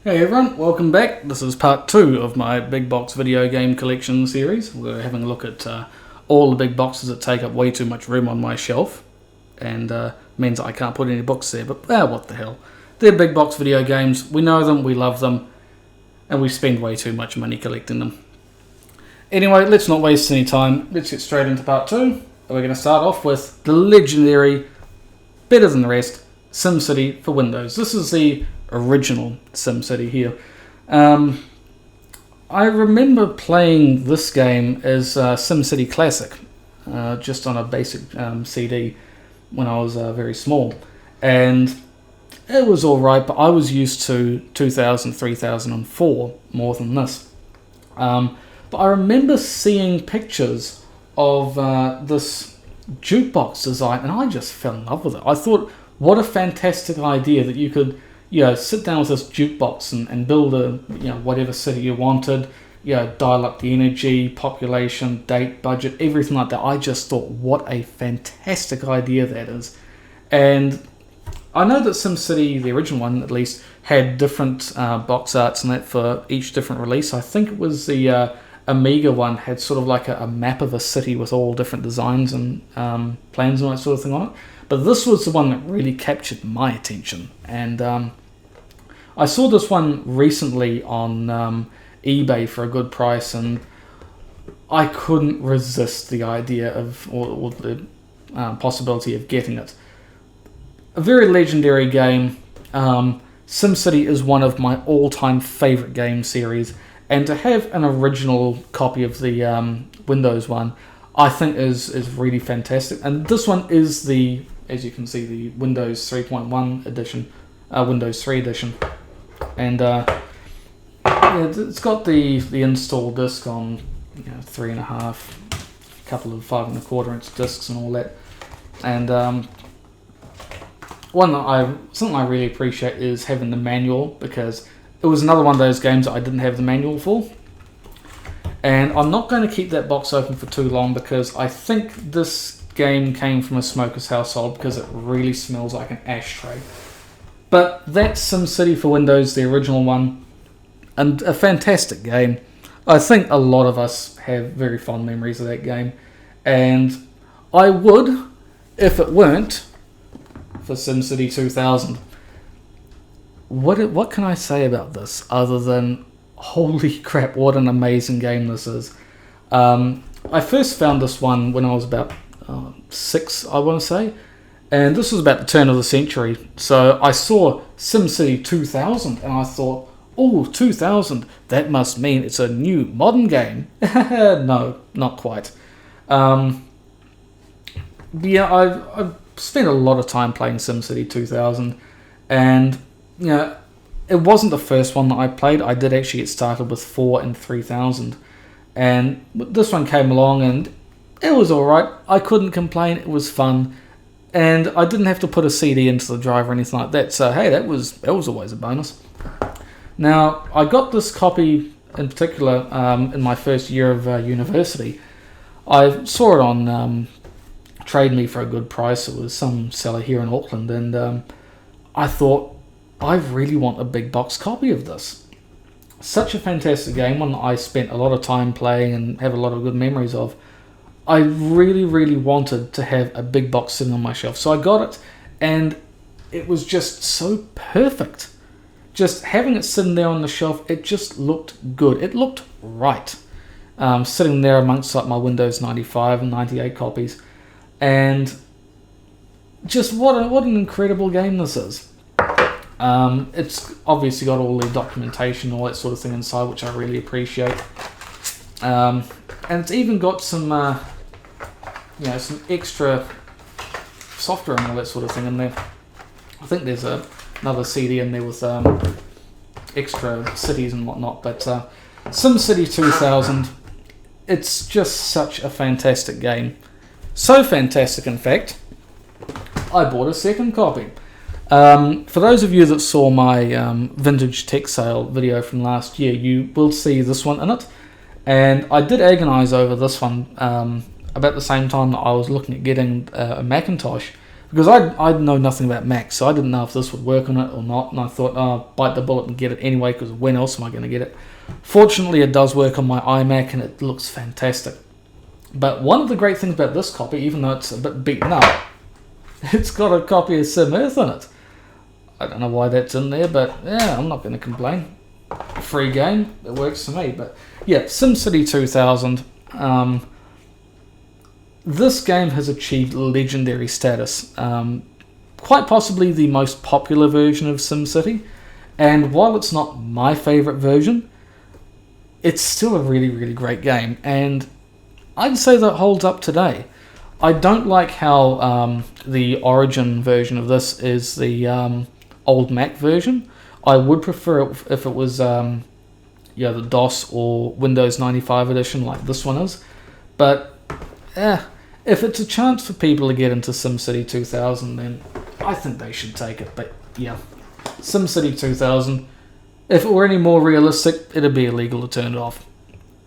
Hey everyone, welcome back. This is part 2 of my big box video game collection series. We're having a look at all the big boxes that take up way too much room on my shelf and means I can't put any books there, but what the hell. They're big box video games, we know them, we love them, and we spend way too much money collecting them. Anyway, let's not waste any time, let's get straight into part 2. We're going to start off with the legendary, better than the rest, SimCity for Windows. This is the original SimCity here. I remember playing this game as SimCity Classic, just on a basic CD when I was very small, and it was alright, but I was used to 2000, 3004 more than this. But I remember seeing pictures of this jukebox design, and I just fell in love with it. I thought, what a fantastic idea that you could sit down with this jukebox and build a whatever city you wanted, dial up the energy, population, date, budget, everything like that. I just thought, what a fantastic idea that is. And I know that SimCity, the original one at least, had different box arts and that for each different release. I think it was the Amiga one had sort of like a map of a city with all different designs and plans and that sort of thing on it. But this was the one that really captured my attention. And I saw this one recently on eBay for a good price, and I couldn't resist the idea of, or the possibility of getting it. A very legendary game. SimCity is one of my all-time favorite game series, and to have an original copy of the Windows one, I think is really fantastic. And this one is the, as you can see, the Windows 3.1 edition, Windows 3 edition. And it's got the install disc on 3.5, a couple of 5 1/4 inch discs and all that. And something I really appreciate is having the manual, because it was another one of those games that I didn't have the manual for. And I'm not going to keep that box open for too long, because I think this game came from a smoker's household, because it really smells like an ashtray. But that's SimCity for Windows, the original one, and a fantastic game. I think a lot of us have very fond memories of that game, and I would, if it weren't for SimCity 2000. What can I say about this other than, holy crap, what an amazing game this is. I first found this one when I was about 6, I want to say. And this was about the turn of the century. So I saw SimCity 2000 and I thought, oh, 2000, that must mean it's a new modern game. No, not quite. I've spent a lot of time playing SimCity 2000. And, it wasn't the first one that I played. I did actually get started with 4 and 3000. And this one came along and it was alright. I couldn't complain. It was fun. And I didn't have to put a CD into the drive or anything like that. So, hey, that was always a bonus. Now, I got this copy in particular in my first year of university. I saw it on Trade Me for a good price. It was some seller here in Auckland. And I thought, I really want a big box copy of this. Such a fantastic game, one that I spent a lot of time playing and have a lot of good memories of. I really, really wanted to have a big box sitting on my shelf. So I got it, and it was just so perfect. Just having it sitting there on the shelf, it just looked good. It looked right. Sitting there amongst like my Windows 95 and 98 copies. And just what an incredible game this is. It's obviously got all the documentation, all that sort of thing inside, which I really appreciate. And it's even got some some extra software and all that sort of thing in there. I think there's another CD in there with extra cities and whatnot. But SimCity 2000, it's just such a fantastic game. So fantastic, in fact, I bought a second copy. For those of you that saw my vintage tech sale video from last year, you will see this one in it. And I did agonize over this one about the same time that I was looking at getting a Macintosh, because I know nothing about Macs, so I didn't know if this would work on it or not, and I thought, oh, bite the bullet and get it anyway, because when else am I going to get it? Fortunately, it does work on my iMac, and it looks fantastic. But one of the great things about this copy, even though it's a bit beaten up, it's got a copy of Sim Earth in it. I don't know why that's in there, but yeah, I'm not going to complain. Free game, it works for me. But yeah, SimCity 2000. This game has achieved legendary status. Quite possibly the most popular version of SimCity. And while it's not my favourite version, it's still a really, really great game. And I'd say that holds up today. I don't like how the Origin version of this is the old Mac version. I would prefer it if it was the DOS or Windows 95 edition like this one is. But if it's a chance for people to get into SimCity 2000, then I think they should take it. But yeah, SimCity 2000, if it were any more realistic, it'd be illegal to turn it off.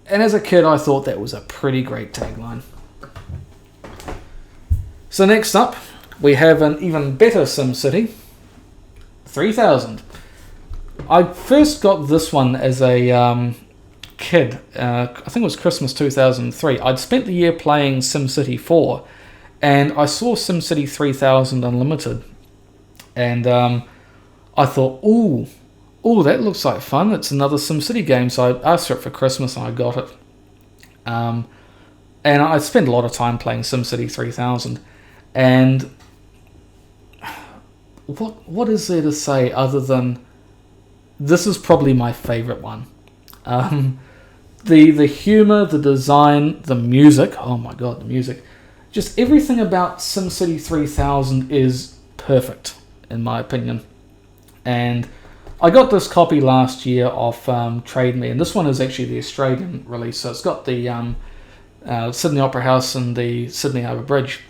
And as a kid, I thought that was a pretty great tagline. So next up, we have an even better SimCity 3000. I first got this one as a kid. I think it was Christmas 2003. I'd spent the year playing SimCity 4, and I saw SimCity 3000 Unlimited, and I thought, ooh, that looks like fun. It's another SimCity game, so I asked for it for Christmas, and I got it. And I spent a lot of time playing SimCity 3000, and what is there to say other than this is probably my favourite one. The humour, the design, the music, oh my god, the music. Just everything about SimCity 3000 is perfect, in my opinion. And I got this copy last year off Trade Me, and this one is actually the Australian release, so it's got the Sydney Opera House and the Sydney Harbour Bridge.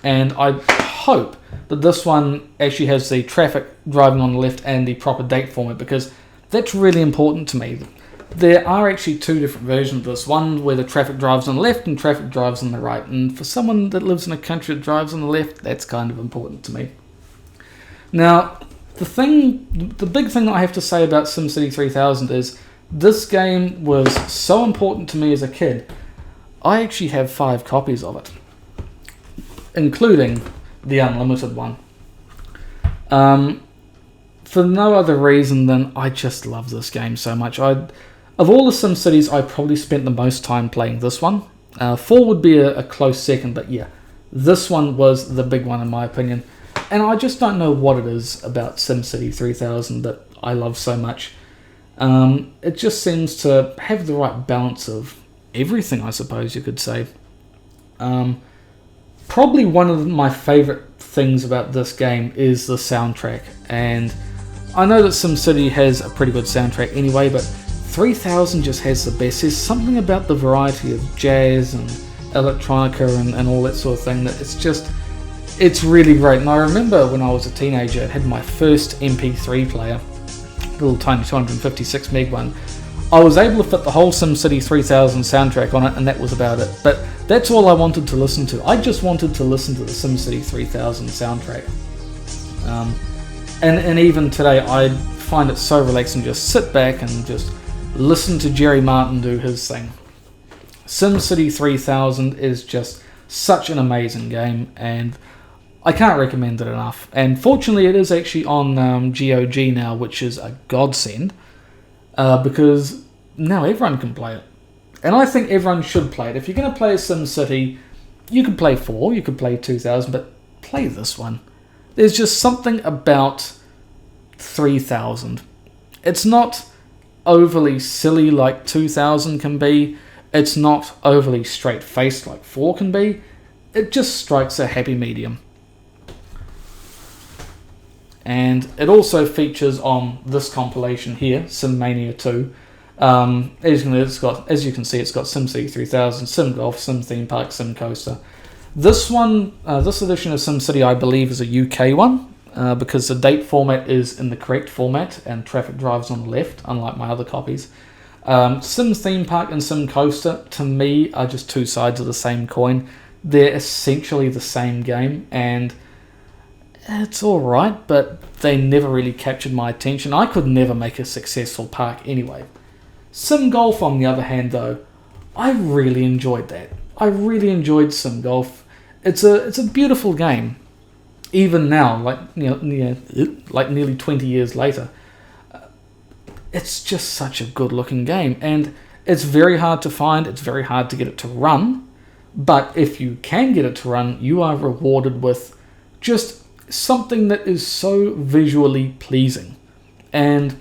And I hope that this one actually has the traffic driving on the left and the proper date format, because that's really important to me. There are actually two different versions of this. One where the traffic drives on the left and traffic drives on the right. And for someone that lives in a country that drives on the left, that's kind of important to me. Now, the big thing that I have to say about SimCity 3000 is this game was so important to me as a kid. I actually have 5 copies of it, including the Unlimited one. For no other reason than I just love this game so much. Of all the SimCities, I probably spent the most time playing this one. 4 would be a close second, but yeah, this one was the big one in my opinion. And I just don't know what it is about SimCity 3000 that I love so much. It just seems to have the right balance of everything, I suppose you could say. Probably one of my favourite things about this game is the soundtrack. And I know that SimCity has a pretty good soundtrack anyway, but 3000 just has the best. There's something about the variety of jazz and electronica and all that sort of thing that it's really great. And I remember when I was a teenager, I had my first MP3 player, little tiny 256 meg one. I was able to fit the whole SimCity 3000 soundtrack on it, and that was about it. But that's all I wanted to listen to. I just wanted to listen to the SimCity 3000 soundtrack. And even today, I find it so relaxing. Just sit back and just listen to Jerry Martin do his thing. SimCity 3000 is just such an amazing game, and I can't recommend it enough. And fortunately, it is actually on GOG now, which is a godsend, because now everyone can play it. And I think everyone should play it. If you're going to play a SimCity, you could play 4, you could play 2000, but play this one. There's just something about 3000. It's not overly silly like 2000 can be. It's not overly straight-faced like 4 can be. It just strikes a happy medium. And it also features on this compilation here, SimMania 2. As you can see, it's got SimCity 3000, Sim Golf, Sim Theme Park, Sim Coaster. This one, this edition of SimCity, I believe, is a UK one, because the date format is in the correct format and traffic drives on the left, unlike my other copies. Sim Theme Park and Sim Coaster, to me, are just two sides of the same coin. They're essentially the same game, and it's alright, but they never really captured my attention. I could never make a successful park anyway. Sim Golf, on the other hand, though, I really enjoyed that. I really enjoyed Sim Golf. It's a beautiful game. Even now, like nearly 20 years later, it's just such a good-looking game, and it's very hard to find. It's very hard to get it to run, but if you can get it to run, you are rewarded with just something that is so visually pleasing. And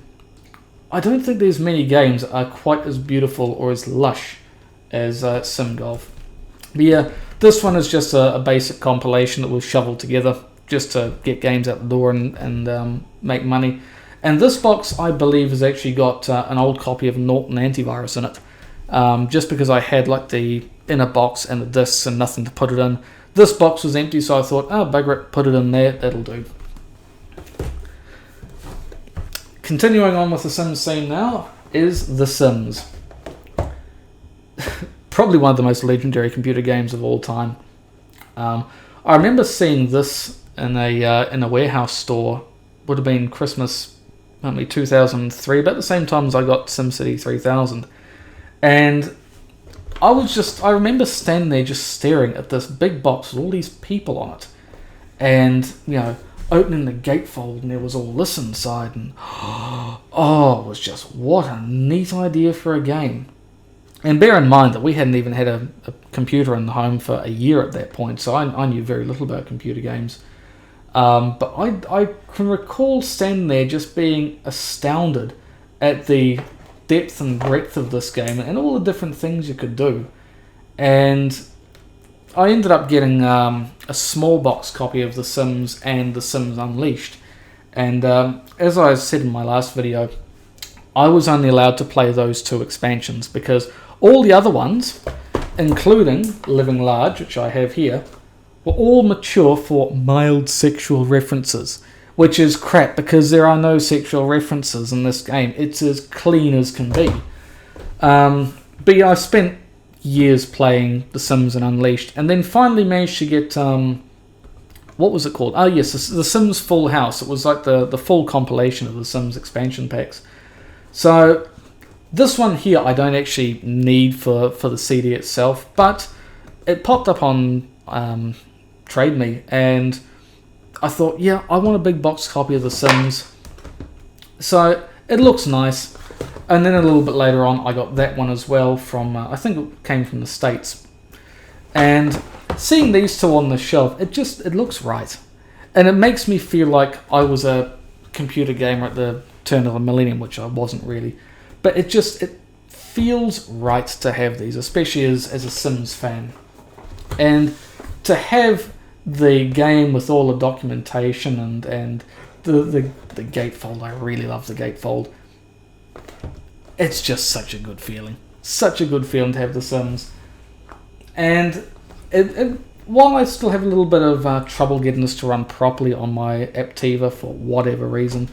I don't think there's many games that are quite as beautiful or as lush as Sim Golf. But yeah, this one is just a basic compilation that was shoveled together just to get games out the door and make money. And this box, I believe, has actually got an old copy of Norton Antivirus in it. Just because I had like the inner box and the discs and nothing to put it in. This box was empty, so I thought, oh, bugger it, put it in there, that'll do. Continuing on with the Sims scene now is The Sims. Probably one of the most legendary computer games of all time. I remember seeing this in a warehouse store. Would have been Christmas, 2003, about the same time as I got SimCity 3000. And I remember standing there just staring at this big box with all these people on it. And, opening the gatefold, and there was all this inside, and it was just, what a neat idea for a game. And bear in mind that we hadn't even had a computer in the home for a year at that point, so I knew very little about computer games. But I can recall standing there just being astounded at the depth and breadth of this game and all the different things you could do. And I ended up getting a small box copy of The Sims and The Sims Unleashed. And as I said in my last video, I was only allowed to play those two expansions because all the other ones, including Living Large, which I have here, were all mature for mild sexual references, which is crap because there are no sexual references in this game. It's as clean as can be. But yeah, I spent years playing The Sims and Unleashed, and then finally managed to get what was it called? Oh yes, the Sims Full House. It was like the full compilation of the Sims expansion packs. So this one here I don't actually need for the CD itself, but it popped up on Trade Me, and I thought, yeah, I want a big box copy of The Sims. So it looks nice. And then a little bit later on, I got that one as well from, I think it came from the States. And seeing these two on the shelf, it looks right. And it makes me feel like I was a computer gamer at the turn of the millennium, which I wasn't really. But it feels right to have these, especially as a Sims fan. And to have the game with all the documentation and the gatefold, I really love the gatefold. It's just such a good feeling. Such a good feeling to have The Sims. And while I still have a little bit of trouble getting this to run properly on my Aptiva for whatever reason,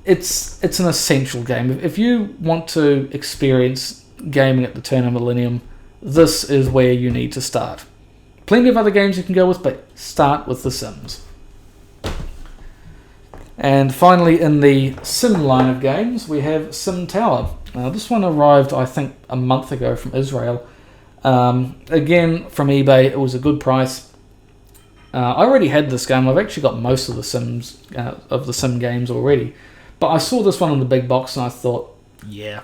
it's an essential game. If you want to experience gaming at the turn of millennium, this is where you need to start. Plenty of other games you can go with, but start with The Sims. And finally, in the Sim line of games, we have Sim Tower. Now, this one arrived, I think, a month ago from Israel. Again, from eBay, it was a good price. I already had this game. I've actually got most of the Sims of the Sim games already. But I saw this one in the big box, and I thought, yeah.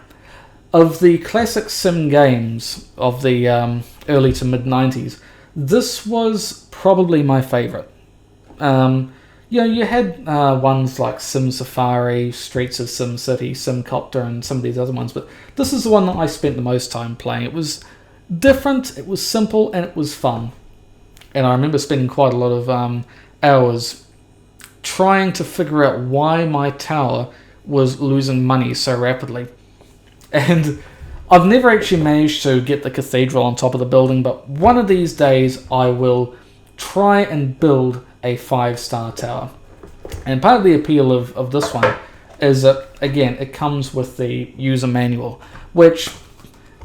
Of the classic Sim games of the early to mid-90s, this was probably my favourite. You had ones like Sim Safari, Streets of SimCity, SimCopter, and some of these other ones, but this is the one that I spent the most time playing. It was different, it was simple, and it was fun. And I remember spending quite a lot of hours trying to figure out why my tower was losing money so rapidly. And I've never actually managed to get the cathedral on top of the building, but one of these days I will try and build a 5-star tower. And part of the appeal of this one is that, again, it comes with the user manual, which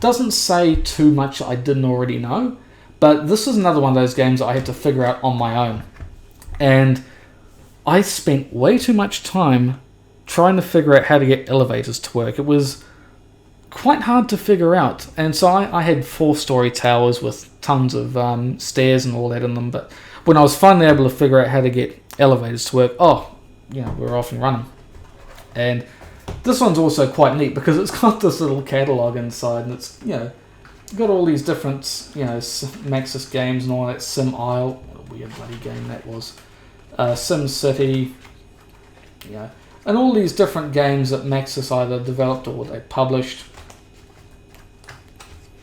doesn't say too much I didn't already know, but this is another one of those games that I had to figure out on my own. And I spent way too much time trying to figure out how to get elevators to work. It was quite hard to figure out, and so I had 4-story towers with tons of stairs and all that in them, but when I was finally able to figure out how to get elevators to work, we're off and running. And this one's also quite neat because it's got this little catalogue inside, and it's, got all these different, Maxis games and all that. Sim Isle, what a weird bloody game that was. SimCity, and all these different games that Maxis either developed or they published.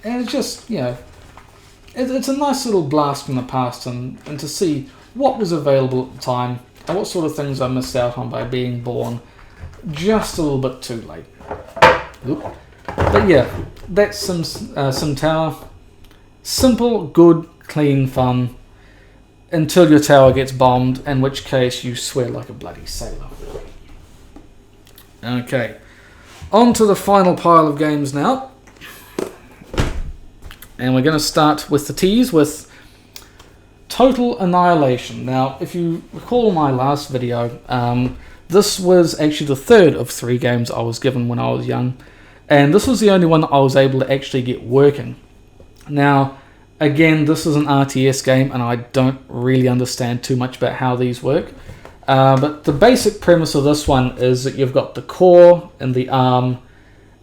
And it's just, it's a nice little blast from the past, and to see what was available at the time and what sort of things I missed out on by being born just a little bit too late. Oop. But yeah, that's Sim Tower. Simple, good, clean fun until your tower gets bombed, in which case you swear like a bloody sailor. Okay, on to the final pile of games now. And we're going to start with the T's with Total Annihilation. Now, if you recall my last video, this was actually the third of 3 games I was given when I was young. And this was the only one that I was able to actually get working. Now, again, this is an RTS game, and I don't really understand too much about how these work. But the basic premise of this one is that you've got the core and the arm,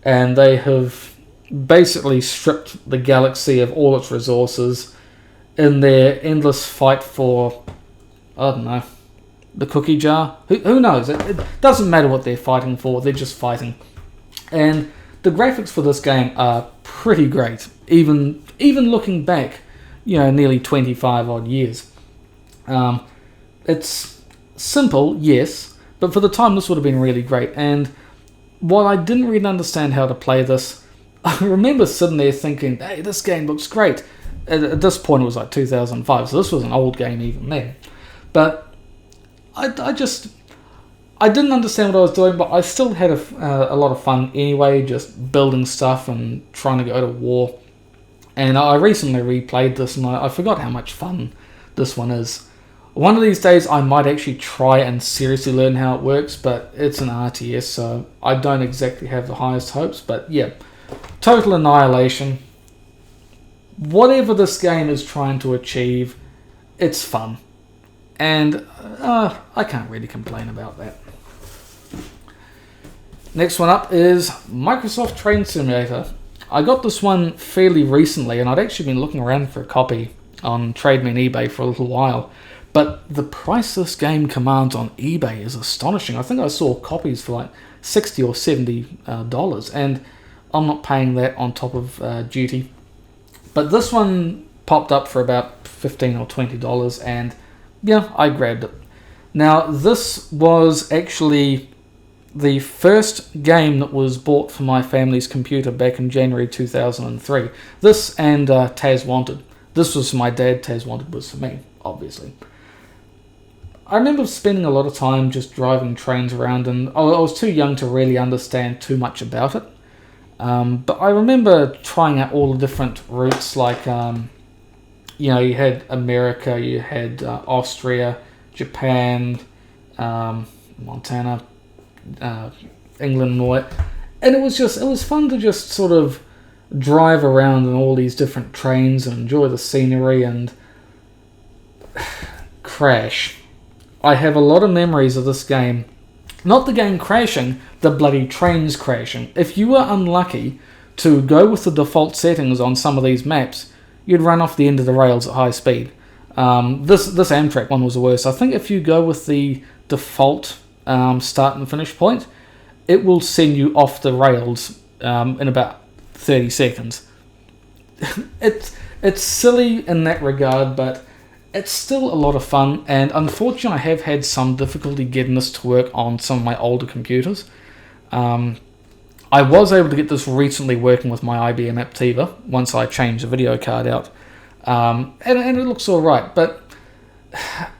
and they have basically stripped the galaxy of all its resources in their endless fight for, I don't know, the cookie jar. Who knows? It doesn't matter what they're fighting for, they're just fighting. And the graphics for this game are pretty great, even looking back, nearly 25 odd years. It's simple, yes, but for the time this would have been really great. And while I didn't really understand how to play this, I remember sitting there thinking, hey, this game looks great. At this point it was like 2005, so this was an old game even then. But I didn't understand what I was doing, but I still had a lot of fun anyway, just building stuff and trying to go to war. And I recently replayed this, and I forgot how much fun this one is. One of these days I might actually try and seriously learn how it works, but it's an RTS, so I don't exactly have the highest hopes. But yeah, Total Annihilation. Whatever this game is trying to achieve, it's fun. And I can't really complain about that. Next one up is Microsoft Train Simulator. I got this one fairly recently, and I'd actually been looking around for a copy on Trade Me and eBay for a little while. But the price this game commands on eBay is astonishing. I think I saw copies for like $60 or $70, and I'm not paying that on top of duty. But this one popped up for about $15 or $20, and yeah, I grabbed it. Now, this was actually the first game that was bought for my family's computer back in January 2003. This and Taz Wanted. This was for my dad, Taz Wanted was for me, obviously. I remember spending a lot of time just driving trains around, and I was too young to really understand too much about it. But I remember trying out all the different routes, like, you had America, you had Austria, Japan, Montana, England and all that. And it was fun to just sort of drive around in all these different trains and enjoy the scenery and crash. I have a lot of memories of this game. Not the game crashing, the bloody trains crashing. If you were unlucky to go with the default settings on some of these maps, you'd run off the end of the rails at high speed. This Amtrak one was the worst. I think if you go with the default start and finish point, it will send you off the rails in about 30 seconds. It's silly in that regard, but it's still a lot of fun, and unfortunately I have had some difficulty getting this to work on some of my older computers. I was able to get this recently working with my IBM Aptiva once I changed the video card out, and it looks alright, but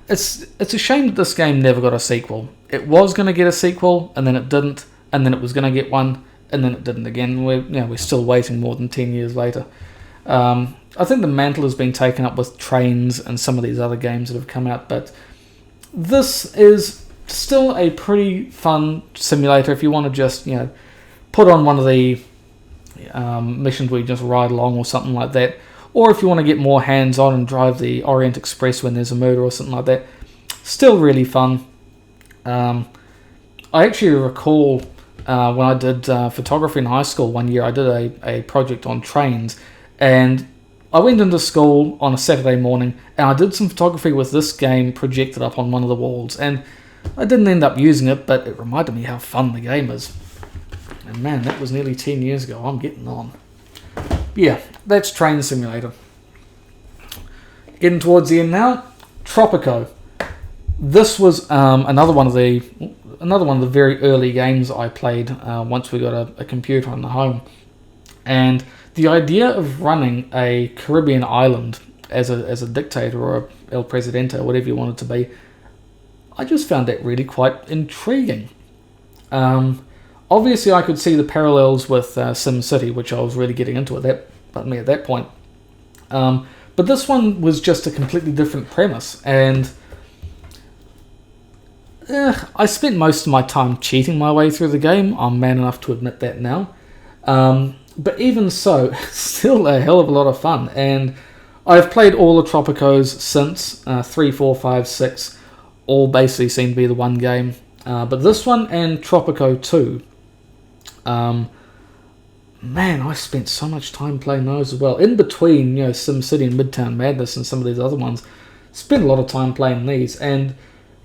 it's a shame that this game never got a sequel. It was going to get a sequel, and then it didn't, and then it was going to get one, and then it didn't again. We're still waiting more than 10 years later. I think the mantle has been taken up with Trains and some of these other games that have come out, but this is still a pretty fun simulator if you want to just, put on one of the missions where you just ride along or something like that. Or if you want to get more hands-on and drive the Orient Express when there's a murder or something like that. Still really fun. I actually recall when I did photography in high school one year, I did a project on trains, and I went into school on a Saturday morning and I did some photography with this game projected up on one of the walls, and I didn't end up using it, but it reminded me how fun the game is. And man, that was nearly 10 years ago. I'm getting on. Yeah, that's Train Simulator. Getting towards the end now. Tropico. This was another one of the very early games I played once we got a computer in the home, and the idea of running a Caribbean island as a dictator or El Presidente or whatever you want it to be, I just found that really quite intriguing. Obviously, I could see the parallels with SimCity, which I was really getting into at that point. But this one was just a completely different premise, and I spent most of my time cheating my way through the game. I'm man enough to admit that now. But even so, still a hell of a lot of fun. And I've played all the Tropicos since 3, 4, 5, 6. All basically seem to be the one game. But this one and Tropico 2. Man, I spent so much time playing those as well. In between, SimCity and Midtown Madness and some of these other ones, spent a lot of time playing these. And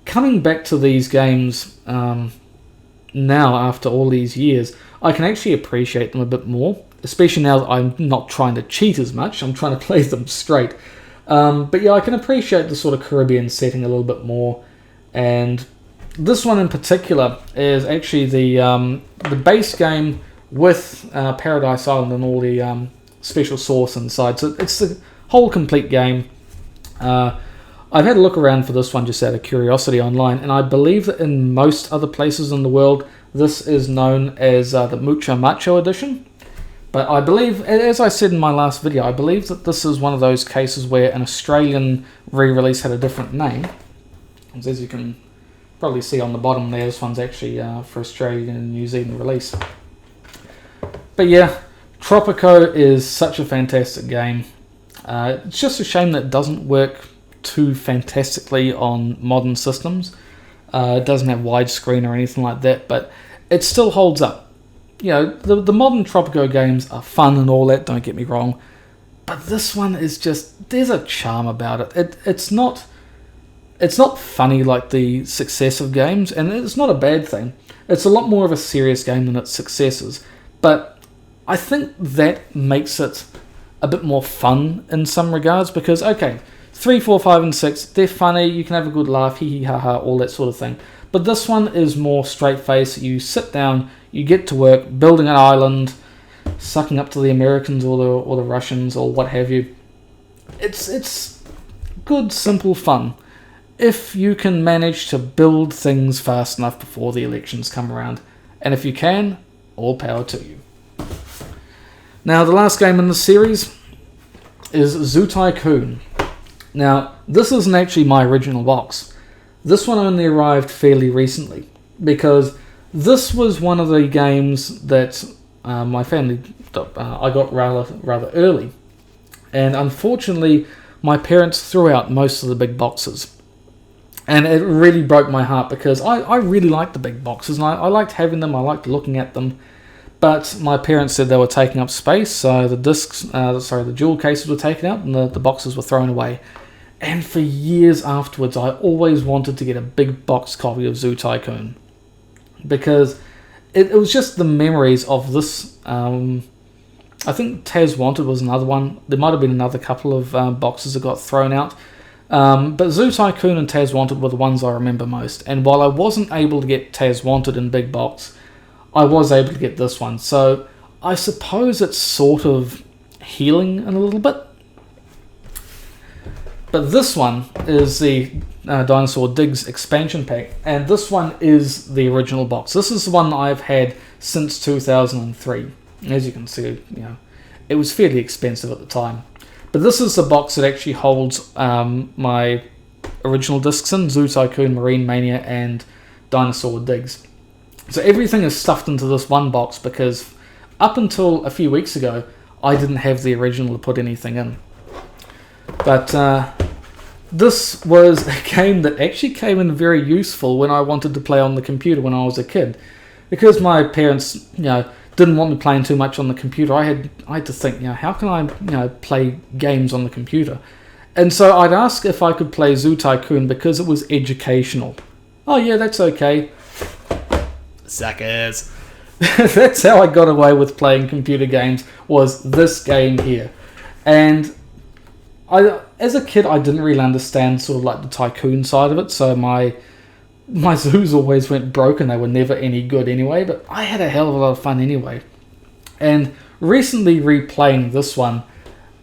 coming back to these games now after all these years, I can actually appreciate them a bit more, especially now that I'm not trying to cheat as much. I'm trying to play them straight. But yeah, I can appreciate the sort of Caribbean setting a little bit more. And this one in particular is actually the base game with Paradise Island and all the special sauce inside. So it's the whole complete game. I've had a look around for this one just out of curiosity online, and I believe that in most other places in the world, this is known as the Mucho Macho edition. But I believe, as I said in my last video, I believe that this is one of those cases where an Australian re-release had a different name. As you can probably see on the bottom there, this one's actually for Australian and New Zealand release. But yeah, Tropico is such a fantastic game. It's just a shame that it doesn't work too fantastically on modern systems. It doesn't have widescreen or anything like that, but it still holds up. The modern Tropico games are fun and all that, don't get me wrong, but this one is just, there's a charm about it. It's not funny like the successive games, and it's not a bad thing. It's a lot more of a serious game than its successors, but I think that makes it a bit more fun in some regards, because, okay, 3, 4, 5, and 6, they're funny, you can have a good laugh, hee hee ha ha, all that sort of thing. But this one is more straight-faced. You sit down, you get to work, building an island, sucking up to the Americans or the Russians or what have you. It's good, simple fun. If you can manage to build things fast enough before the elections come around. And if you can, all power to you. Now, the last game in the series is Zoo Tycoon. Now, this isn't actually my original box. This one only arrived fairly recently, because this was one of the games that my family I got rather early. And unfortunately, my parents threw out most of the big boxes. And it really broke my heart, because I really liked the big boxes, and I liked having them, I liked looking at them. But my parents said they were taking up space, so the jewel cases were taken out and the boxes were thrown away. And for years afterwards, I always wanted to get a big box copy of Zoo Tycoon, because it was just the memories of this. I think Taz Wanted was another one. There might have been another couple of boxes that got thrown out. But Zoo Tycoon and Taz Wanted were the ones I remember most. And while I wasn't able to get Taz Wanted in big box, I was able to get this one. So I suppose it's sort of healing in a little bit. But this one is the Dinosaur Digs expansion pack, and this one is the original box. This is the one that I've had since 2003. As you can see, it was fairly expensive at the time. But this is the box that actually holds my original discs in, Zoo Tycoon, Marine Mania, and Dinosaur digs. So everything is stuffed into this one box because up until a few weeks ago, I didn't have the original to put anything in. But this was a game that actually came in very useful when I wanted to play on the computer when I was a kid. Because my parents, didn't want me playing too much on the computer, I had to think, how can I, play games on the computer? And so I'd ask if I could play Zoo Tycoon because it was educational. Oh yeah, that's okay. Suckers. That's how I got away with playing computer games, was this game here. And as a kid, I didn't really understand sort of like the tycoon side of it, so my zoos always went broke and they were never any good anyway, but I had a hell of a lot of fun anyway. And recently replaying this one,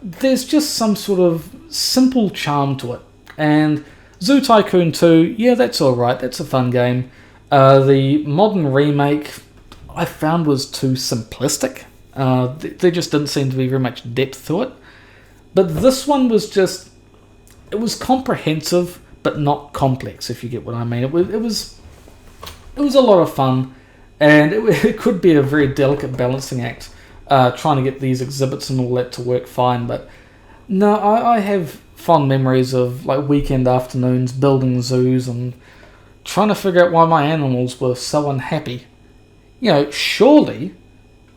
there's just some sort of simple charm to it. And Zoo Tycoon 2, yeah, that's alright, that's a fun game. The modern remake I found was too simplistic. There just didn't seem to be very much depth to it. But this one was just, it was comprehensive but not complex, if you get what I mean. It was a lot of fun, and it could be a very delicate balancing act, trying to get these exhibits and all that to work fine. But no, I have fond memories of like weekend afternoons building zoos and trying to figure out why my animals were so unhappy. Surely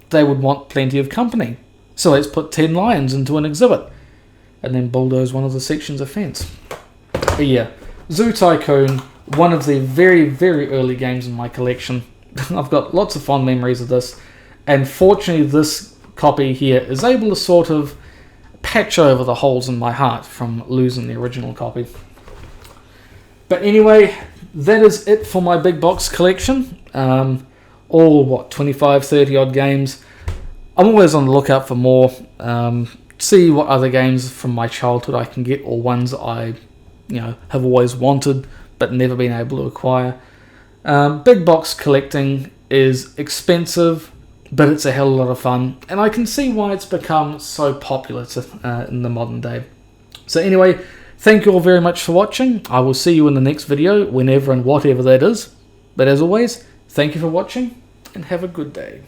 they would want plenty of company. So let's put 10 lions into an exhibit and then bulldoze one of the sections of fence. But yeah, Zoo Tycoon, one of the very, very early games in my collection. I've got lots of fond memories of this, and fortunately this copy here is able to sort of patch over the holes in my heart from losing the original copy. But anyway, that is it for my big box collection. All 25, 30 odd games. I'm always on the lookout for more. See what other games from my childhood I can get, or ones I have always wanted but never been able to acquire. Big box collecting is expensive, but it's a hell of a lot of fun, and I can see why it's become so popular in the modern day. So anyway, thank you all very much for watching. I will see you in the next video, whenever and whatever that is. But as always, thank you for watching, and have a good day.